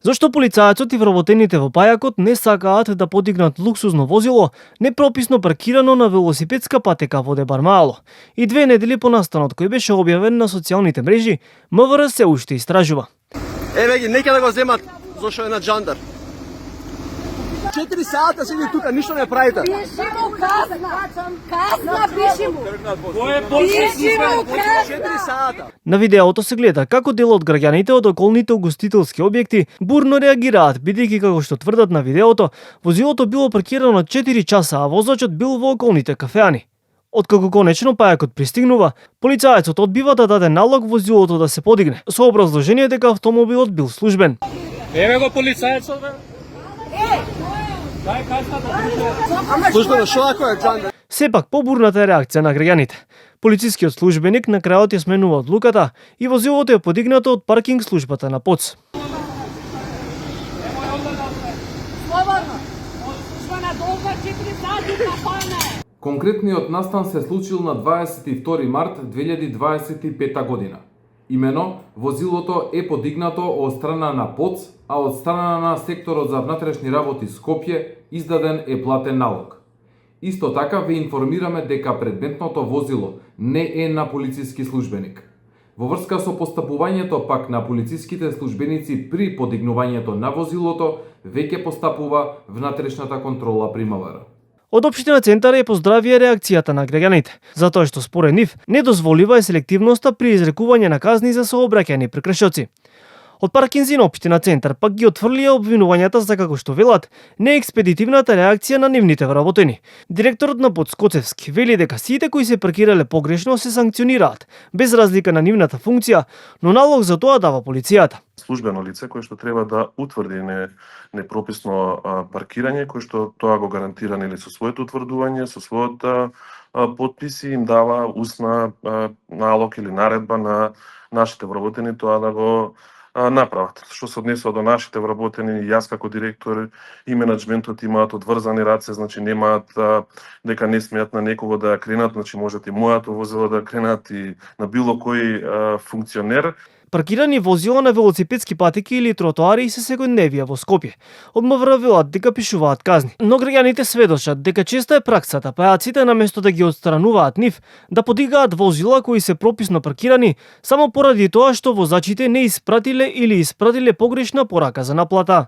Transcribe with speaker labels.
Speaker 1: Зошто полицајецот и вработените во пајакот не сакаат да подигнат луксузно возило непрописно паркирано на велосипедска патека во Дебармало? И 2 недели по настанот кој беше објавен на социјалните мрежи, МВР се уште истражува.
Speaker 2: Еве ги, нека да го земат, зашто е на джандар. 4 сата седи тука, ништо не правите.
Speaker 3: Пиши му казна пиши му. Пиши му
Speaker 2: 4 сата.
Speaker 1: На видеото се гледа како дел од граѓаните од околните угостителски објекти бурно реагираат, бидејќи како што тврдат на видеото, возилото било паркирано 4 часа, а возачот бил во околните кафеани. Откако конечно пајакот пристигнува, полицајецот одбива да даде налог возилото да се подигне, со образложение дека автомобилот бил службен.
Speaker 4: Еве го полицајецот, бе.
Speaker 2: Службено шо ако е джандар?
Speaker 1: Сепак побурната е реакција на граѓаните. Полицискиот службеник на крајот ја сменува одлуката и возилото е подигнато од паркинг службата на ПОЦ.
Speaker 5: Конкретниот настан се случил на 22 март 2025 година. Имено, возилото е подигнато од страна на ПОЦ, а од страна на секторот за внатрешни работи Скопје издаден е платен налог. Исто така ве информираме дека предметното возило не е на полициски службеник. Во врска со постапувањето пак на полициските службеници при подигнувањето на возилото, веќе постапува внатрешната контрола при МВР.
Speaker 1: Од општина Центар е поздравија реакцијата на граѓаните, затоа што според нив не дозволива селективноста при изрекување на казни за сообраќајни прекршоци. Од паркинзи на општина Центар пак ги отфрлија обвинувањата за како што велат неекспедитивната реакција на нивните вработени. Директорот на ПОЦ Коцевски вели дека сите кои се паркирале погрешно се санкционираат, без разлика на нивната функција, но налог за тоа дава полицијата.
Speaker 6: Службено лице кој што треба да утврди непрописно паркирање, кој што тоа го гарантира нели со своето утврдување, со својот потпис и им дава устна налог или наредба на нашите вработени тоа да го направат. Што се однесува до нашите вработени, јас како директор и менаџментот имаат одврзани раце, значи немаат дека не смеат на некого да кренат, значи можат и мојато возило да кренат и на било кој функционер.
Speaker 1: Паркирани возила на велосипедски патеки или тротоари се секојдневија во Скопје. Од МВР велат дека пишуваат казни, но граѓаните сведочат дека често е праксата пајаците наместо да ги отстрануваат нив, да подигаат возила кои се прописно паркирани само поради тоа што возачите не испратиле или испратиле погрешна порака за наплата.